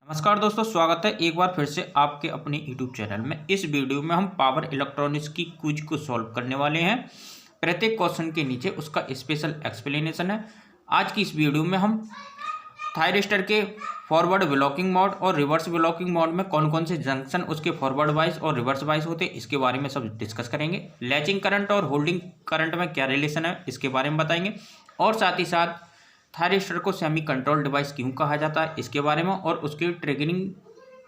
नमस्कार दोस्तों, स्वागत है एक बार फिर से आपके अपने YouTube चैनल में। इस वीडियो में हम पावर इलेक्ट्रॉनिक्स की क्विज को सॉल्व करने वाले हैं। प्रत्येक क्वेश्चन के नीचे उसका स्पेशल एक्सप्लेनेशन है। आज की इस वीडियो में हम थायरिस्टर के फॉरवर्ड ब्लॉकिंग मोड और रिवर्स ब्लॉकिंग मोड में कौन कौन से जंक्शन उसके फॉरवर्ड वाइज और रिवर्स वाइज होते हैं, इसके बारे में सब डिस्कस करेंगे। लैचिंग करंट और होल्डिंग करंट में क्या रिलेशन है, इसके बारे में बताएंगे। और साथ ही साथ थायरिस्टर को सेमी कंट्रोल डिवाइस क्यों कहा जाता है, इसके बारे में, और उसकी ट्रिगरिंग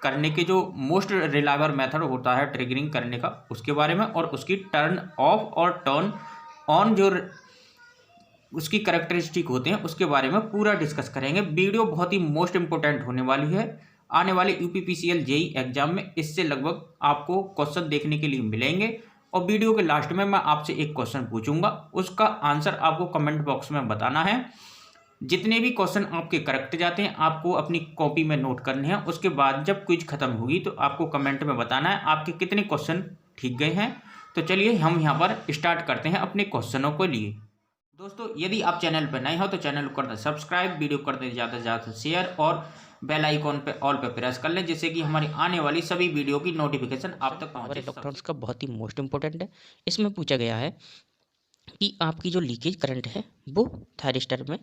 करने के जो मोस्ट रिलायबल मेथड होता है ट्रिगरिंग करने का, उसके बारे में, और उसकी टर्न ऑफ और टर्न ऑन जो उसकी करैक्टरिस्टिक होते हैं उसके बारे में पूरा डिस्कस करेंगे। वीडियो बहुत ही मोस्ट इंपॉर्टेंट होने वाली है आने वाले यूपीपीसीएल जेई एग्जाम में। इससे लगभग आपको क्वेश्चन देखने के लिए मिलेंगे और वीडियो के लास्ट में मैं आपसे एक क्वेश्चन पूछूंगा, उसका आंसर आपको कमेंट बॉक्स में बताना है। जितने भी क्वेश्चन आपके करेक्ट जाते हैं आपको अपनी कॉपी में नोट करने हैं। उसके बाद जब क्विज खत्म होगी तो आपको कमेंट में बताना है आपके कितने क्वेश्चन ठीक गए हैं। तो चलिए हम यहाँ पर स्टार्ट करते हैं अपने क्वेश्चनों को लिए। दोस्तों, यदि आप चैनल पर नए हो तो चैनल को कर दें सब्सक्राइब, वीडियो कर दें ज़्यादा से ज़्यादा शेयर और बेल आइकॉन पे ऑल पे प्रेस कर लें, जिससे कि हमारी आने वाली सभी वीडियो की नोटिफिकेशन आप तक पहुंचे। इलेक्ट्रॉनिक्स का बहुत ही मोस्ट इंपॉर्टेंट है। इसमें पूछा गया है कि आपकी जो लीकेज करंट है वो थायरिस्टर में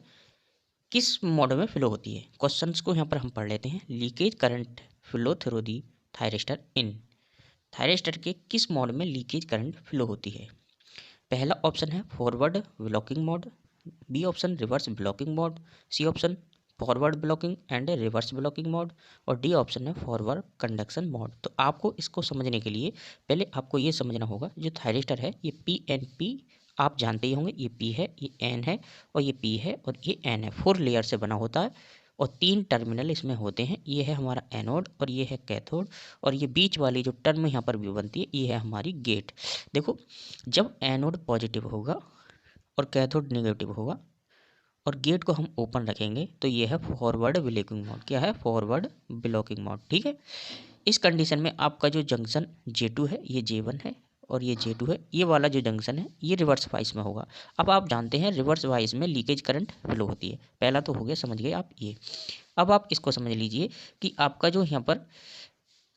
किस मोड में फ्लो होती है। क्वेश्चंस को यहाँ पर हम पढ़ लेते हैं। Leakage current flow through the thyristor in. Thyristor के किस मोड में लीकेज करंट फ्लो होती है। पहला ऑप्शन है forward blocking mode, B option reverse blocking mode, C option forward blocking and reverse blocking mode, और डी ऑप्शन है forward conduction mode. तो आपको इसको समझने के लिए पहले आपको ये समझना होगा जो थायरिस्टर है ये पी एन पी आप जानते ही होंगे। ये पी है, ये एन है और ये पी है और ये एन है। 4 लेयर से बना होता है और 3 टर्मिनल इसमें होते हैं। ये है हमारा एनोड और ये है कैथोड, और ये बीच वाली जो टर्म यहाँ पर भी बनती है ये है हमारी गेट। देखो, जब एनोड पॉजिटिव होगा और कैथोड नेगेटिव होगा और गेट को हम ओपन रखेंगे तो ये है फॉरवर्ड ब्लॉकिंग मोड। क्या है? Forward blocking mode. ठीक है। इस कंडीशन में आपका जो जंक्शन J2 है ये J1 है और ये J2 है। ये वाला जो जंक्शन है ये रिवर्स वाइस में होगा। अब आप जानते हैं रिवर्स वाइस में लीकेज करंट फ्लो होती है। पहला तो हो गया, समझ गए आप ये। अब आप इसको समझ लीजिए कि आपका जो यहाँ पर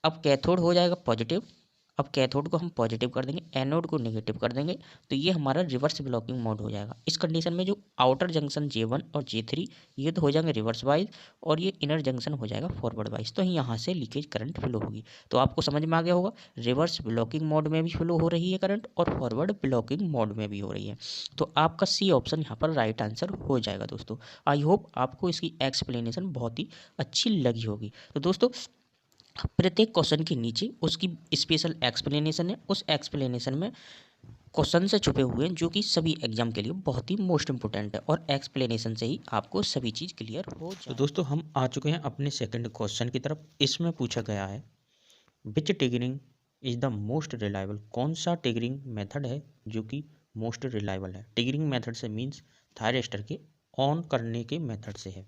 अब कैथोड हो जाएगा पॉजिटिव। अब कैथोड को हम पॉजिटिव कर देंगे, एनोड को नेगेटिव कर देंगे, तो ये हमारा रिवर्स ब्लॉकिंग मोड हो जाएगा। इस कंडीशन में जो आउटर जंक्शन J1 और J3 ये तो हो जाएंगे रिवर्स वाइज और ये इनर जंक्शन हो जाएगा फॉरवर्ड वाइज। तो यहाँ से लीकेज करंट फ्लो होगी। तो आपको समझ में आ गया होगा रिवर्स ब्लॉकिंग मोड में भी फ्लो हो रही है करंट और फॉरवर्ड ब्लॉकिंग मोड में भी हो रही है। तो आपका सी ऑप्शन यहाँ पर राइट आंसर हो जाएगा। दोस्तों, आई होप आपको इसकी एक्सप्लेनेशन बहुत ही अच्छी लगी होगी। तो दोस्तों, प्रत्येक क्वेश्चन के नीचे उसकी स्पेशल एक्सप्लेनेशन है। उस एक्सप्लेनेशन में क्वेश्चन से छुपे हुए हैं जो कि सभी एग्जाम के लिए बहुत ही मोस्ट इंपॉर्टेंट है और एक्सप्लेनेशन से ही आपको सभी चीज़ क्लियर हो जाए। तो दोस्तों, हम आ चुके हैं अपने सेकंड क्वेश्चन की तरफ। इसमें पूछा गया है विच टिगरिंग इज द मोस्ट रिलायबल। कौन सा टिगरिंग मेथड है जो कि मोस्ट रिलायबल है। टिगरिंग मेथड से मीन्स थायरिस्टर के ऑन करने के मेथड से है।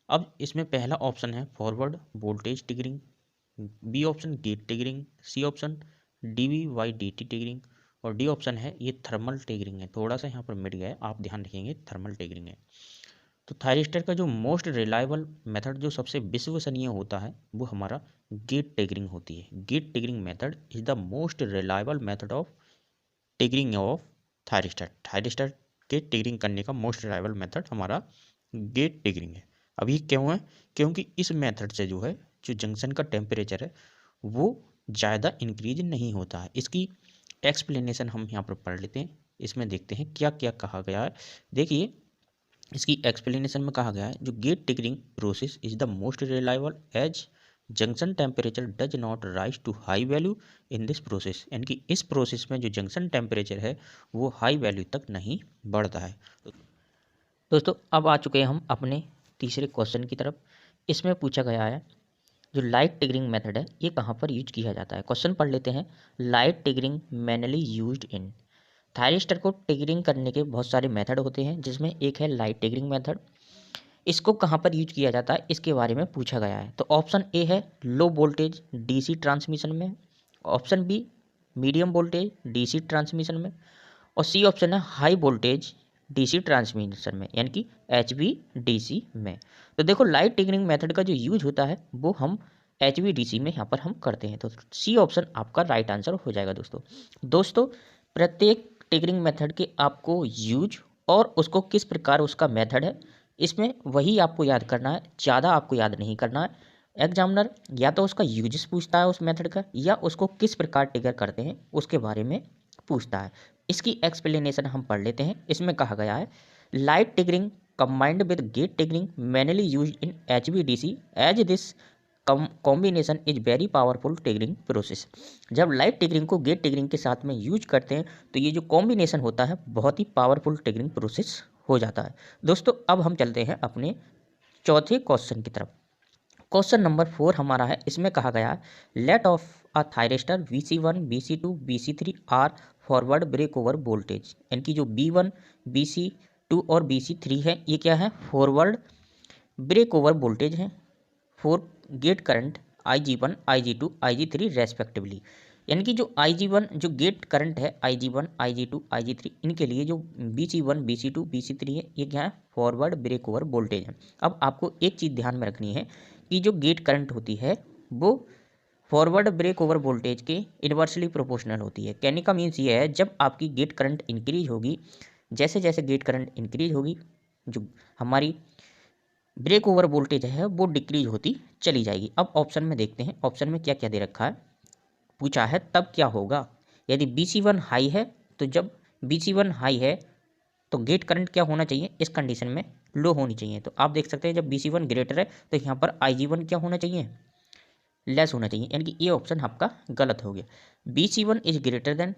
अब इसमें पहला ऑप्शन है forward voltage triggering, B option gate triggering, C option DV/DT triggering और डी ऑप्शन है ये थर्मल टिगरिंग है। थोड़ा सा यहाँ पर मिट गया है, आप ध्यान रखेंगे थर्मल टिगरिंग है। तो थायरिस्टर का जो मोस्ट रिलायबल मेथड जो सबसे विश्वसनीय होता है वो हमारा गेट टिगरिंग होती है। Gate triggering method is the most reliable method of triggering of thyristor. Thyristor के टिगरिंग करने का मोस्ट रिलायबल मेथड हमारा गेट टिगरिंग है। अभी क्यों है? क्योंकि इस मेथड से जो है जो जंक्शन का टेम्परेचर है वो ज़्यादा इंक्रीज नहीं होता है। इसकी एक्सप्लेनेशन हम यहाँ पर पढ़ लेते हैं। इसमें देखते हैं क्या क्या कहा गया है। देखिए, इसकी एक्सप्लेनेशन में कहा गया है जो gate triggering process is the most reliable as junction temperature does not rise to high value in this process. यानी कि इस प्रोसेस में जो जंक्शन टेम्परेचर है वो हाई वैल्यू तक नहीं बढ़ता है। दोस्तों, अब आ चुके हैं हम अपने तीसरे क्वेश्चन की तरफ। इसमें पूछा गया है जो लाइट टिगरिंग मेथड है ये कहाँ पर यूज किया जाता है। क्वेश्चन पढ़ लेते हैं। Light triggering manually used in. Thyristor को टिगरिंग करने के बहुत सारे मेथड होते हैं जिसमें एक है लाइट टिगरिंग मेथड। इसको कहाँ पर यूज किया जाता है इसके बारे में पूछा गया है। तो ऑप्शन ए है लो वोल्टेज DC ट्रांसमिशन में, option B medium voltage DC transmission में, और सी ऑप्शन है हाई वोल्टेज डीसी ट्रांसमिशन में, यानी कि HVDC में। तो देखो लाइट ट्रिगरिंग मेथड का जो यूज होता है वो हम HVDC में यहाँ पर हम करते हैं। तो सी ऑप्शन आपका राइट आंसर हो जाएगा दोस्तों प्रत्येक ट्रिगरिंग मेथड के आपको यूज और उसको किस प्रकार उसका मेथड है, इसमें वही आपको याद करना है, ज़्यादा आपको याद नहीं करना है। एग्जामिनर या तो उसका यूजेस पूछता है उस मेथड का, या उसको किस प्रकार ट्रिगर करते हैं उसके बारे में पूछता है। इसकी एक्सप्लेनेशन हम पढ़ लेते हैं। इसमें कहा गया है light triggering combined with gate triggering mainly used in HVDC as this combination is very powerful triggering process. जब लाइट ट्रिगरिंग को गेट ट्रिगरिंग के साथ में यूज करते हैं तो ये जो कॉम्बिनेशन होता है बहुत ही पावरफुल ट्रिगरिंग प्रोसेस हो जाता है। दोस्तों अब हम चलते हैं अपने चौथे क्वेश्चन की तरफ। क्वेश्चन नंबर 4 हमारा है। इसमें कहा गया let of a thyristor VC1 VC2 VC3 are forward break over voltage, यानी कि जो B1 BC2 और BC3 है ये क्या है, फॉरवर्ड ब्रेक ओवर वोल्टेज है for gate current IG1 IG2 IG3 respectively. यानी कि जो IG1 जो गेट करंट है IG1 IG2 IG3 इनके लिए जो BC1 BC2 BC3 है ये क्या है, फॉरवर्ड ब्रेक ओवर वोल्टेज है। अब आपको एक चीज़ ध्यान में रखनी है कि जो गेट करंट होती है वो फॉरवर्ड ब्रेक ओवर वोल्टेज के इन्वर्सली प्रोपोर्शनल होती है। कहने का मीन्स ये है जब आपकी गेट करंट इंक्रीज होगी, जैसे जैसे गेट करंट इंक्रीज होगी जो हमारी ब्रेक ओवर वोल्टेज है वो डिक्रीज होती चली जाएगी। अब ऑप्शन में देखते हैं, ऑप्शन में क्या क्या दे रखा है, पूछा है तब क्या होगा यदि BC1 हाई है। तो जब BC1 हाई है तो गेट करंट क्या होना चाहिए, इस कंडीशन में लो होनी चाहिए। तो आप देख सकते हैं जब BC1 ग्रेटर है तो यहाँ पर IG1 क्या होना चाहिए, लेस होना चाहिए, यानी कि ये ऑप्शन आपका गलत हो गया। BC1 is greater than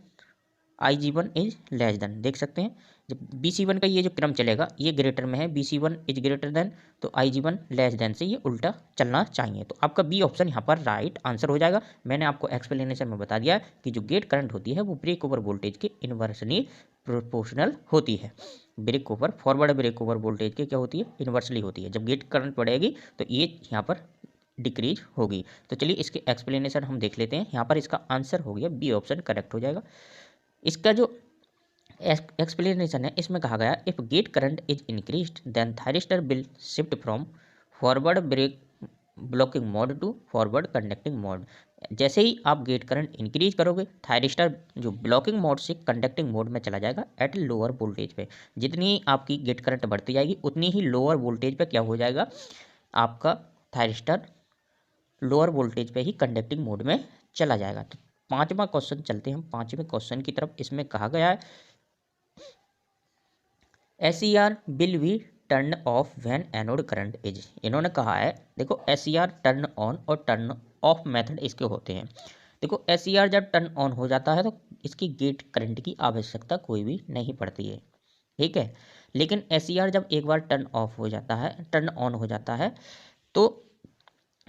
IG1 is less then, देख सकते हैं जब BC1 का ये जो क्रम चलेगा ये ग्रेटर में है, BC1 इज ग्रेटर देन तो IG1 लेस देन से ये उल्टा चलना चाहिए। तो आपका बी ऑप्शन यहाँ पर राइट आंसर हो जाएगा। मैंने आपको एक्सप्लेनेशन में बता दिया कि जो गेट करंट होती है वो ब्रेक ओवर वोल्टेज के इन्वर्सली प्रोपोर्शनल होती है। Break over forward break over voltage के क्या होती है, इन्वर्सली होती है। जब गेट करंट बढ़ेगी तो ये यहाँ पर डिक्रीज होगी। तो चलिए इसके एक्सप्लेनेशन हम देख लेते हैं। यहाँ पर इसका आंसर हो गया बी ऑप्शन करेक्ट हो जाएगा। इसका जो एक्सप्लेनेशन है इसमें कहा गया if gate current is increased then thyristor will shift from forward break blocking mode to forward conducting mode. जैसे ही आप गेट करंट इंक्रीज करोगे थायरिस्टर जो ब्लॉकिंग मोड से कंडक्टिंग मोड में चला जाएगा एट लोअर वोल्टेज पे। जितनी आपकी गेट करंट बढ़ती जाएगी उतनी ही लोअर वोल्टेज पे क्या हो जाएगा, आपका थायरिस्टर लोअर वोल्टेज पे ही कंडक्टिंग मोड में चला जाएगा। तो पांचवा क्वेश्चन चलते हैं हम पांचवें क्वेश्चन की तरफ। इसमें कहा गया है SCR will be turn off when anode current is. इन्होंने कहा है देखो SCR टर्न ऑन और टर्न ऑफ मेथड इसके होते हैं। देखो SCR जब टर्न ऑन हो जाता है तो इसकी गेट करंट की आवश्यकता कोई भी नहीं पड़ती है, ठीक है। लेकिन SCR जब एक बार टर्न ऑफ हो जाता है, टर्न ऑन हो जाता है तो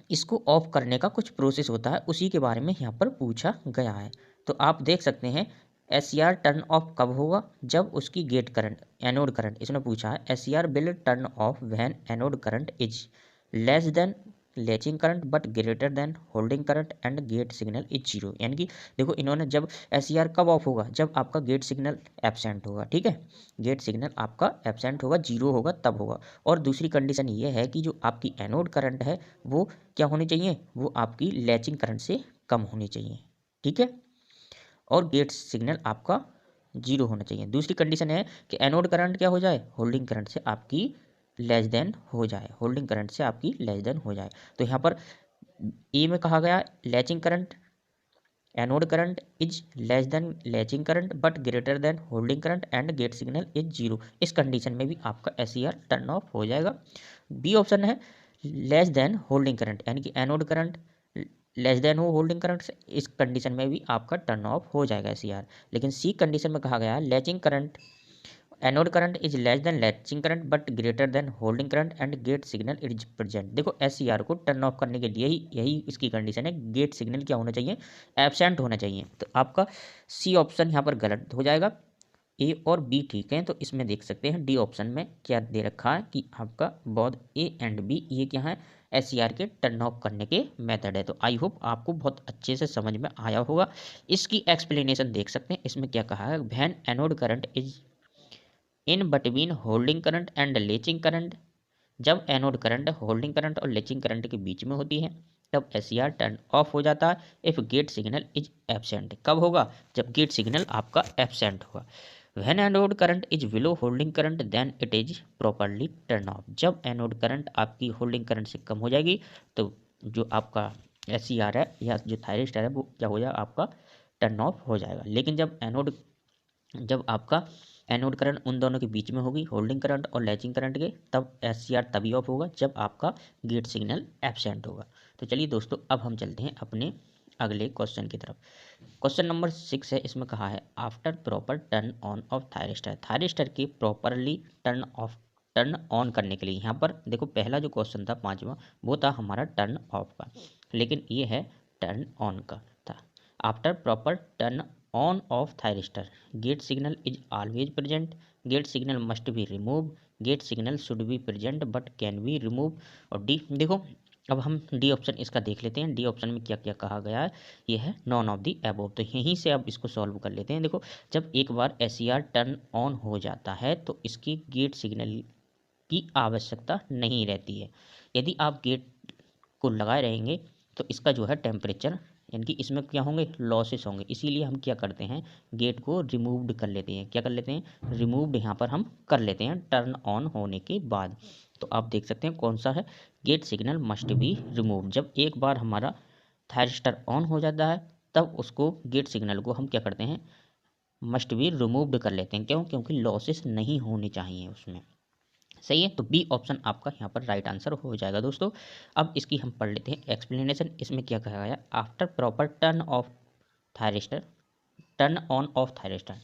इसको ऑफ करने का कुछ प्रोसेस होता है, उसी के बारे में यहाँ पर पूछा गया है। तो आप देख सकते हैं SCR टर्न ऑफ कब होगा, जब उसकी गेट करंट एनोड करंट, इसने पूछा है SCR will turn off when anode current is less than latching current but greater than holding current and gate signal is zero. यानी कि देखो इन्होंने जब SCR कब ऑफ होगा, जब आपका गेट सिग्नल एब्सेंट होगा, ठीक है। गेट सिग्नल आपका एब्सेंट होगा, जीरो होगा तब होगा। और दूसरी कंडीशन ये है कि जो आपकी एनोड करंट है वो क्या होनी चाहिए, वो आपकी लैचिंग करंट से कम होनी चाहिए, ठीक है। और गेट सिग्नल आपका जीरो होना चाहिए। दूसरी कंडीशन है कि एनोड करंट क्या हो जाए, होल्डिंग करंट से आपकी लेस देन हो जाए, होल्डिंग करंट से आपकी लेस देन हो जाए। तो यहाँ पर ए में कहा गया latching current anode current is less than latching current but greater than holding current and gate signal is zero. इस कंडीशन में भी आपका SCR टर्न ऑफ हो जाएगा। बी ऑप्शन है लेस देन होल्डिंग करंट, यानी कि एनोड करंट लेस देन हो होल्डिंग करंट से, इस कंडीशन में भी आपका टर्न ऑफ हो जाएगा SCR। लेकिन सी कंडीशन में कहा गया latching current anode current is less than latching current but greater than holding current and gate signal is present. देखो SCR को टर्न ऑफ करने के लिए ही यही इसकी कंडीशन है, गेट सिग्नल क्या होना चाहिए, एब्सेंट होना चाहिए। तो आपका सी ऑप्शन यहाँ पर गलत हो जाएगा। ए और बी ठीक है, तो इसमें देख सकते हैं डी ऑप्शन में क्या दे रखा है कि आपका बोथ ए एंड बी ये क्या है, SCR के टर्न ऑफ करने के मेथड है। तो आई होप आपको बहुत अच्छे से समझ में आया होगा। इसकी एक्सप्लेनेशन देख सकते हैं, इसमें क्या कहा है, when anode current is in between holding current and latching current, जब एनोड करंट होल्डिंग करंट और लेचिंग करंट के बीच में होती है तब एससीआर टर्न ऑफ हो जाता है if gate signal is absent. कब होगा? जब गेट सिग्नल आपका एब्सेंट होगा। When anode current is below holding current then it is properly turn off. जब एनोड करंट आपकी होल्डिंग करंट से कम हो जाएगी तो जो आपका एससीआर है या जो थायरिस्टर है वो क्या हो जाएगा? आपका टर्न ऑफ हो जाएगा। लेकिन जब आपका एनोड करंट उन दोनों के बीच में होगी, होल्डिंग करंट और लैचिंग करंट के, तब एससीआर तभी ऑफ होगा जब आपका गेट सिग्नल एब्सेंट होगा। तो चलिए दोस्तों, अब हम चलते हैं अपने अगले क्वेश्चन की तरफ। क्वेश्चन नंबर 6 है, इसमें कहा है after proper turn on off thyristor. Thyristor के प्रॉपरली टर्न ऑन करने के लिए, यहाँ पर देखो पहला जो क्वेश्चन था 5वां वो था हमारा टर्न ऑफ का, लेकिन ये है टर्न ऑन का था। After proper turn on off thyristor gate signal is always present, gate signal must be remove, gate signal should be present but can be remove. और डी देखो, अब हम डी ऑप्शन इसका देख लेते हैं। डी ऑप्शन में क्या क्या कहा गया है, ये है नॉन ऑफ दी अबव। तो यहीं से अब इसको सॉल्व कर लेते हैं। देखो, जब एक बार एससीआर टर्न ऑन हो जाता है तो इसकी गेट सिग्नल की आवश्यकता नहीं रहती है। यदि आप गेट को लगाए रहेंगे तो इसका जो है टेम्परेचर, यानी कि इसमें क्या होंगे? लॉसेस होंगे। इसीलिए हम क्या करते हैं? गेट को रिमूव्ड कर लेते हैं। क्या कर लेते हैं? रिमूव्ड यहाँ पर हम कर लेते हैं टर्न ऑन होने के बाद। तो आप देख सकते हैं कौन सा है, gate signal must be remove. जब एक बार हमारा थायरिस्टर ऑन हो जाता है तब उसको गेट सिग्नल को हम क्या करते हैं? मस्ट बी रिमूव्ड कर लेते हैं। क्यों? क्योंकि लॉसेस नहीं होने चाहिए उसमें। सही है, तो बी ऑप्शन आपका यहाँ पर राइट आंसर हो जाएगा दोस्तों। अब इसकी हम पढ़ लेते हैं एक्सप्लेनेशन। इसमें क्या कहा गया? After proper turn off thyristor, turn on off thyristor,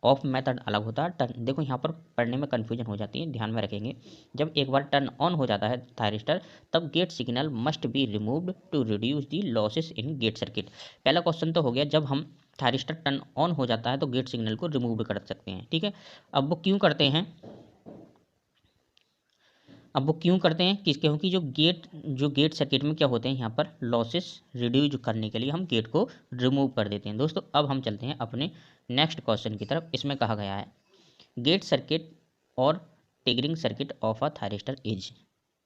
of method अलग होता है, टर्न देखो यहाँ पर पढ़ने में कन्फ्यूजन हो जाती है, ध्यान में रखेंगे। जब एक बार टर्न ऑन हो जाता है थायरिस्टर तब gate signal must be removed to reduce the losses in gate circuit. पहला क्वेश्चन तो हो गया, जब हम थायरिस्टर टर्न ऑन हो जाता है तो गेट सिग्नल को रिमूव कर सकते हैं, ठीक है। अब वो क्यों करते हैं? क्योंकि जो गेट सर्किट में क्या होते हैं, यहाँ पर लॉसेस रिड्यूज करने के लिए हम गेट को रिमूव कर देते हैं दोस्तों। अब हम चलते हैं अपने नेक्स्ट क्वेश्चन की तरफ। इसमें कहा गया है गेट सर्किट और triggering circuit of a thyristor is.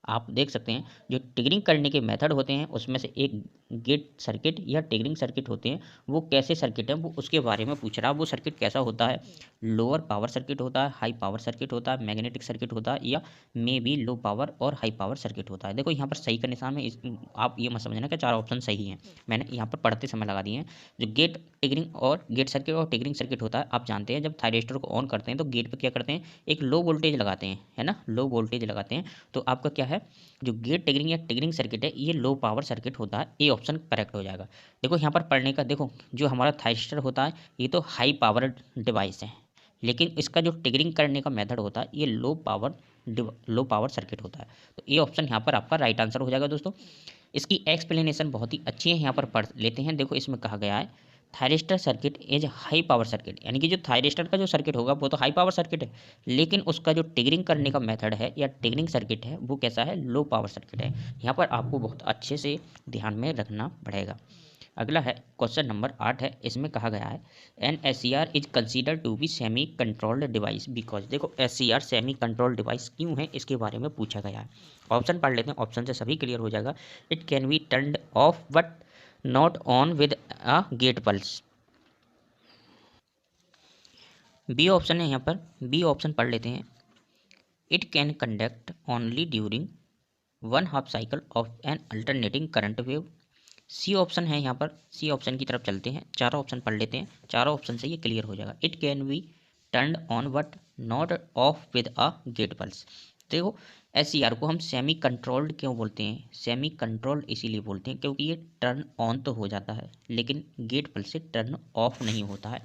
आप देख सकते हैं जो ट्रिगरिंग करने के मेथड होते हैं उसमें से एक गेट सर्किट या ट्रिगरिंग सर्किट होते हैं। वो कैसे सर्किट है वो उसके बारे में पूछ रहा है। वो सर्किट कैसा होता है? लोअर पावर सर्किट होता है, हाई पावर सर्किट होता है, मैग्नेटिक सर्किट होता है, या मे बी लो पावर और हाई पावर सर्किट होता है। देखो यहाँ पर सही का निशान है, आप ये मत समझना कि 4 ऑप्शन सही हैं, मैंने यहाँ पर पढ़ते समय लगा दिए हैं। जो गेट ट्रिगरिंग और गेट सर्किट और ट्रिगरिंग सर्किट होता है, आप जानते हैं जब थायरिस्टर को ऑन करते हैं तो गेट पर क्या करते हैं? एक लो वोल्टेज लगाते हैं, है ना, लो वोल्टेज लगाते हैं। तो आपका क्या है, जो गेट ट्रिगरिंग या ट्रिगरिंग सर्किट है ये लो पावर सर्किट होता है। ए ऑप्शन करेक्ट हो जाएगा। देखो यहाँ पर पढ़ने का, देखो जो हमारा थायरिस्टर होता है ये तो हाई पावर डिवाइस है, लेकिन इसका जो ट्रिगरिंग करने का मेथड होता है ये लो पावर सर्किट होता है। तो ये ऑप्शन यहाँ पर आपका राइट आंसर हो जाएगा दोस्तों। इसकी एक्सप्लेनेशन बहुत ही अच्छी है, यहाँ पर पढ़ लेते हैं। देखो इसमें कहा गया है thyristor circuit is high power circuit, यानी कि जो थायरिस्टर का जो सर्किट होगा वो तो हाई पावर सर्किट है, लेकिन उसका जो ट्रिगरिंग करने का मेथड है या ट्रिगरिंग सर्किट है वो कैसा है? लो पावर सर्किट है। यहाँ पर आपको बहुत अच्छे से ध्यान में रखना पड़ेगा। अगला है क्वेश्चन नंबर 8 है। इसमें कहा गया है N S C R is consider to be semi controlled device because. देखो S C R semi controlled device क्यों है इसके बारे में पूछा गया है। ऑप्शन पढ़ लेते हैं, ऑप्शन से सभी क्लियर हो जाएगा। It can be turned off but not on with a gate pulse. B option है, यहाँ पर बी ऑप्शन पढ़ लेते हैं। It can conduct only during 1/2 cycle of an alternating current wave. C option है, यहाँ पर सी ऑप्शन की तरफ चलते हैं। चारों ऑप्शन पढ़ लेते हैं, चारों ऑप्शन से ये क्लियर हो जाएगा। It can be turned on but not off with a gate pulse. देखो एस सी आर को हम सेमी कंट्रोल्ड क्यों बोलते हैं? सेमी कंट्रोल्ड इसीलिए बोलते हैं क्योंकि ये टर्न ऑन तो हो जाता है लेकिन गेट पल्स से टर्न ऑफ नहीं होता है।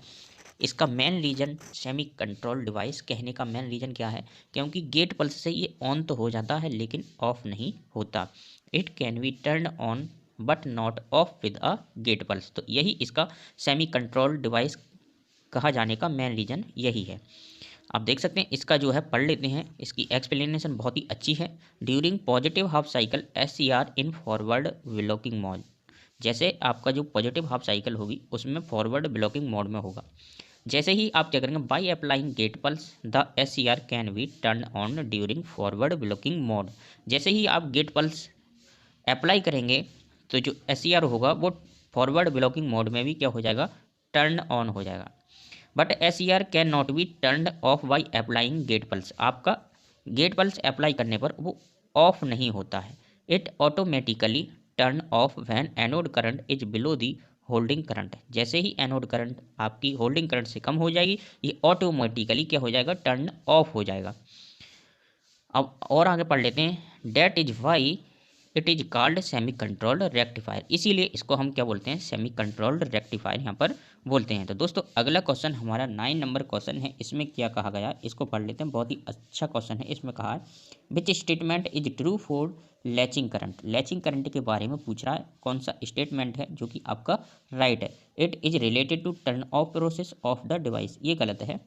इसका main reason, semi control device कहने का मेन रीज़न क्या है? क्योंकि गेट पल्स से ये ऑन तो हो जाता है लेकिन ऑफ नहीं होता। It can be turn on but not off with a gate pulse. तो यही इसका सेमी कंट्रोल डिवाइस कहा जाने का मेन रीज़न यही है। आप देख सकते हैं, इसका जो है पढ़ लेते हैं। इसकी एक्सप्लेनेशन बहुत ही अच्छी है। During positive half cycle S C R in forward blocking mode. जैसे आपका जो पॉजिटिव हाफ साइकिल होगी उसमें फॉरवर्ड ब्लॉकिंग मोड में होगा। जैसे ही आप क्या करेंगे, by applying gate pulse the SCR can be turn on during forward blocking mode. जैसे ही आप गेट पल्स अप्लाई करेंगे तो जो SCR होगा वो फॉरवर्ड ब्लॉकिंग मोड में भी क्या हो जाएगा, टर्न ऑन हो जाएगा। But SCR can not be turn off by applying gate pulse. आपका गेट पल्स अप्लाई करने पर वो ऑफ नहीं होता है। It automatically turn off when anode current is below the holding current. जैसे ही एनोड करंट आपकी होल्डिंग करंट से कम हो जाएगी, ये ऑटोमेटिकली क्या हो जाएगा, टर्न ऑफ हो जाएगा। अब और आगे पढ़ लेते हैं। That is why it is called semi controlled rectifier. इसीलिए इसको हम क्या बोलते हैं, सेमी कंट्रोल्ड रेक्टिफायर यहाँ पर बोलते हैं। तो दोस्तों अगला क्वेश्चन हमारा 9 नंबर क्वेश्चन है। इसमें क्या कहा गया, इसको पढ़ लेते हैं। बहुत ही अच्छा क्वेश्चन है। इसमें कहा है which statement is true for latching current. Latching current के बारे में पूछ रहा है, कौन सा स्टेटमेंट है जो कि आपका राइट है। It is related to turn off process of the device. ये गलत है।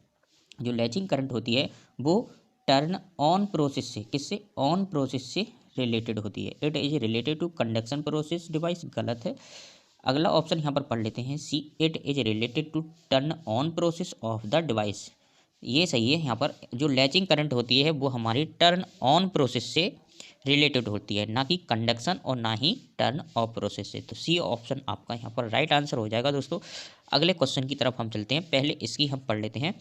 जो लैचिंग करंट होती है वो टर्न ऑन प्रोसेस से, किससे, ऑन प्रोसेस से रिलेटेड होती है। It is related to conduction process device, गलत है। अगला ऑप्शन यहाँ पर पढ़ लेते हैं, C it is related to turn on process of the device. ये सही है। यहाँ पर जो लैचिंग करंट होती है वो हमारी टर्न ऑन प्रोसेस से रिलेटेड होती है, ना कि कंडक्शन और ना ही टर्न ऑफ प्रोसेस से। तो सी ऑप्शन आपका यहाँ पर राइट आंसर हो जाएगा। दोस्तों अगले क्वेश्चन की तरफ हम चलते हैं। पहले इसकी हम पढ़ लेते हैं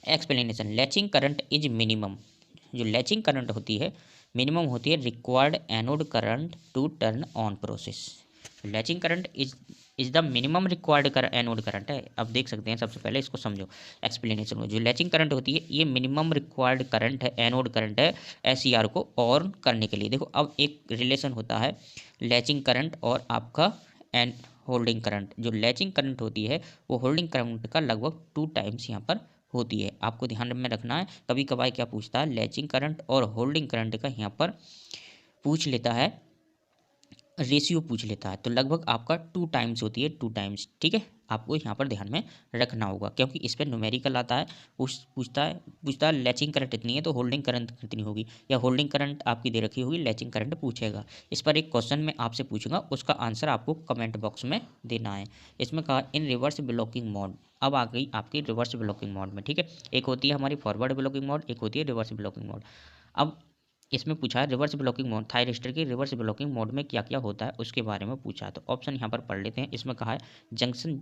explanation. Latching current is minimum. जो लैचिंग करंट होती है मिनिमम होती है required anode current to turn on process. Latching current is the minimum required anode current है। अब देख सकते हैं, सबसे पहले इसको समझो एक्सप्लेनेशन में। जो लैचिंग करंट होती है ये मिनिमम रिक्वायर्ड करंट है, एनोड करंट है SCR को ऑन करने के लिए। देखो अब एक रिलेशन होता है लैचिंग करंट और आपका एन होल्डिंग करंट। जो लैचिंग करंट होती है वो होल्डिंग करंट का लगभग 2 टाइम्स यहाँ पर होती है। आपको ध्यान में रखना है। कभी कभार क्या पूछता है, लैचिंग करंट और होल्डिंग करंट का यहाँ पर पूछ लेता है, रेशियो पूछ लेता है। तो लगभग आपका 2 टाइम्स होती है, 2 टाइम्स। ठीक है, आपको यहाँ पर ध्यान में रखना होगा क्योंकि इस पर न्यूमेरिकल आता है। पूछता है लैचिंग करंट इतनी है तो होल्डिंग करंट कितनी होगी, या होल्डिंग करंट आपकी दे रखी होगी, लैचिंग करंट पूछेगा। इस पर एक क्वेश्चन मैं आपसे पूछूंगा, उसका आंसर आपको कमेंट बॉक्स में देना है। इसमें कहा इन रिवर्स ब्लॉकिंग मोड। अब आ गई आपकी रिवर्स ब्लॉकिंग मोड में। ठीक है, एक होती है हमारी फॉरवर्ड ब्लॉकिंग मोड, एक होती है रिवर्स ब्लॉकिंग मोड। अब इसमें पूछा है रिवर्स ब्लॉकिंग मोड, थायरिस्टर के रिवर्स ब्लॉकिंग मोड में क्या क्या होता है उसके बारे में पूछा है। तो ऑप्शन यहाँ पर पढ़ लेते हैं। इसमें कहा है junction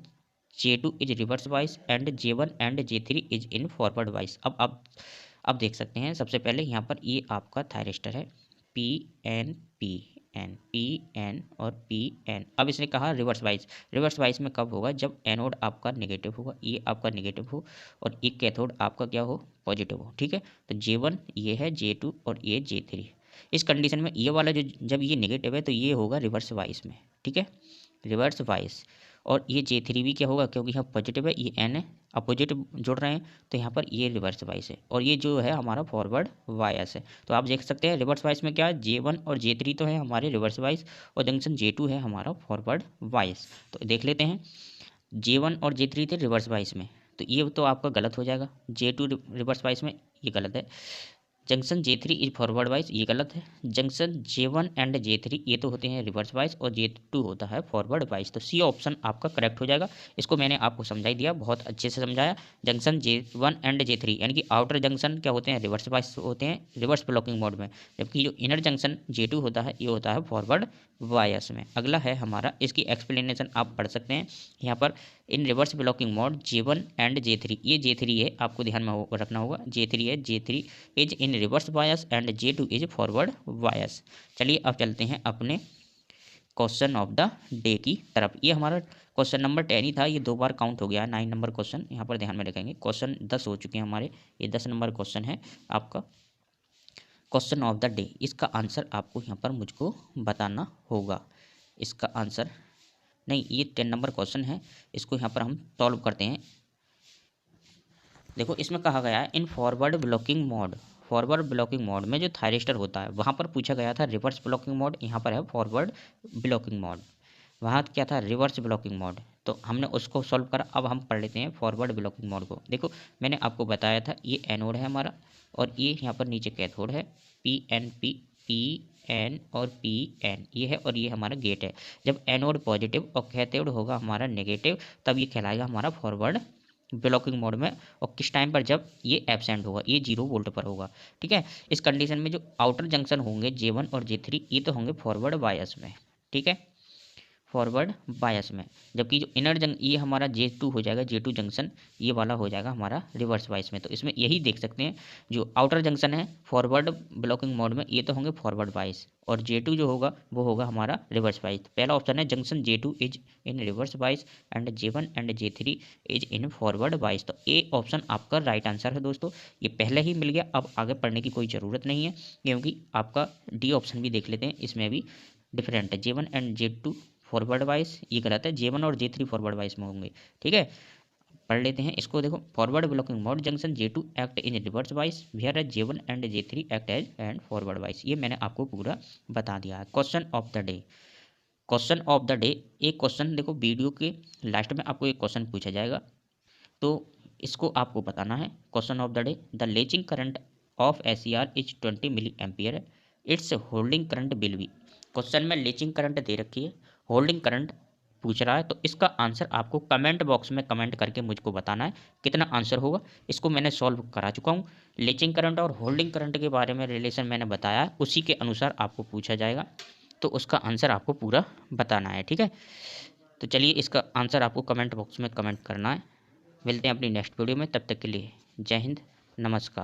J2 is reverse bias and J1 and J3 is in forward bias. अब देख सकते हैं, सबसे पहले यहाँ पर ये आपका थायरिस्टर है PN और PN। अब इसने कहा रिवर्स वाइस। रिवर्स वाइस में कब होगा, जब एनोड आपका नेगेटिव होगा, ये आपका नेगेटिव हो और एक कैथोड आपका क्या हो, पॉजिटिव हो। ठीक है, तो J1 ये है, J2 और ये J3। इस कंडीशन में ये वाला जो जब ये नेगेटिव है तो ये होगा रिवर्स वाइस में। ठीक है, रिवर्स वाइस। और ये J3 भी क्या होगा, क्योंकि यहाँ पॉजिटिव है, ये N है, अपोजिट जोड़ रहे हैं तो यहाँ पर ये रिवर्स वाइस है। और ये जो है हमारा फॉरवर्ड वाइस है। तो आप देख सकते हैं रिवर्स वाइस में क्या है, J1 और J3 तो है हमारे रिवर्स वाइस और जंक्शन J2 है हमारा फॉरवर्ड वाइस। तो देख लेते हैं, J1 और J3 थे रिवर्स वाइस में, तो ये तो आपका गलत हो जाएगा। J2 रिवर्स वाइस में, ये गलत है। Junction J3 is forward bias, ये गलत है। जंक्शन J1 एंड J3 ये तो होते हैं रिवर्स वाइस और J2 होता है फॉरवर्ड वाइस। तो सी ऑप्शन आपका करेक्ट हो जाएगा। इसको मैंने आपको समझा ही दिया, बहुत अच्छे से समझाया। जंक्शन J1 एंड J3 यानी कि आउटर जंक्शन क्या होते हैं, रिवर्स वाइस होते हैं रिवर्स ब्लॉकिंग मोड में, जबकि जो इनर जंक्शन J2 होता है ये होता है फॉरवर्ड वाइस में। अगला है हमारा, इसकी एक्सप्लेनेशन आप पढ़ सकते हैं यहाँ पर। In reverse blocking mode J1 and J3, ये J3 है, आपको ध्यान में रखना होगा, J3 है, J3 is in reverse bias and J2 is forward bias. चलिए अब चलते हैं अपने क्वेश्चन ऑफ द डे की तरफ। ये हमारा क्वेश्चन नंबर 10 ही था, ये 2 बार काउंट हो गया है। 9 नंबर क्वेश्चन यहाँ पर ध्यान में रखेंगे। क्वेश्चन 10 हो चुके हैं हमारे, ये 10 नंबर क्वेश्चन है आपका क्वेश्चन ऑफ द डे। इसका आंसर आपको यहाँ पर मुझको बताना होगा। इसका आंसर नहीं, ये 10 नंबर क्वेश्चन है, इसको यहाँ पर हम सॉल्व करते हैं। देखो इसमें कहा गया है इन forward blocking mode. Forward blocking mode में जो थायरिस्टर होता है वहाँ पर पूछा गया था रिवर्स ब्लॉकिंग मोड, यहाँ पर है फॉरवर्ड ब्लॉकिंग मोड। वहाँ क्या था, रिवर्स ब्लॉकिंग मोड। तो हमने उसको सॉल्व करा। अब हम पढ़ लेते हैं फॉरवर्ड ब्लॉकिंग मोड को। देखो मैंने आपको बताया था ये एनोड है हमारा और ये यहाँ पर नीचे कैथोड है, PN और PN ये है, और ये हमारा गेट है। जब एनोड पॉजिटिव और कैथोड होगा हमारा नेगेटिव तब ये कहलाएगा हमारा फॉरवर्ड ब्लॉकिंग मोड में और किस टाइम पर जब ये एब्सेंट होगा, ये 0 वोल्ट पर होगा। ठीक है, इस कंडीशन में जो आउटर जंक्शन होंगे J1 और J3 ये तो होंगे फॉरवर्ड बायस में। ठीक है, फॉरवर्ड बायस में, जबकि जो इनर ये हमारा J2 हो जाएगा, J2 जंक्शन ये वाला हो जाएगा हमारा रिवर्स बायस में। तो इसमें यही देख सकते हैं जो आउटर जंक्शन है फॉरवर्ड ब्लॉकिंग मोड में ये तो होंगे फॉरवर्ड बायस, और J2 जो होगा वो होगा हमारा रिवर्स बायस। पहला ऑप्शन है junction J2 is in reverse bias and J1 and J3 is in forward bias. तो ए ऑप्शन आपका राइट आंसर है दोस्तों, ये पहले ही मिल गया, अब आगे पढ़ने की कोई ज़रूरत नहीं है, क्योंकि आपका डी ऑप्शन भी देख लेते हैं, इसमें भी डिफरेंट है। J1 and J2 forward bias ये गलत है, J1 और J3 फॉरवर्ड वाइस में होंगे। ठीक है, पढ़ लेते हैं इसको। देखो, forward blocking mode junction J2 act in reverse bias where J1 and J3 act as and forward bias. ये मैंने आपको पूरा बता दिया है। Question of the day, question of the day, एक क्वेश्चन देखो वीडियो के लास्ट में आपको एक क्वेश्चन पूछा जाएगा, तो इसको आपको बताना है। Question of the day, the latching current of SCR is 20 milliampere, its holding current will be. Question में लेचिंग करंट दे रखी है, होल्डिंग करंट पूछ रहा है, तो इसका आंसर आपको कमेंट बॉक्स में कमेंट करके मुझको बताना है कितना आंसर होगा। इसको मैंने सॉल्व करा चुका हूँ। लेचिंग करंट और होल्डिंग करंट के बारे में रिलेशन मैंने बताया है, उसी के अनुसार आपको पूछा जाएगा, तो उसका आंसर आपको पूरा बताना है। ठीक है, तो चलिए इसका आंसर आपको कमेंट बॉक्स में कमेंट करना है। मिलते हैं अपनी नेक्स्ट वीडियो में, तब तक के लिए जय हिंद, नमस्कार।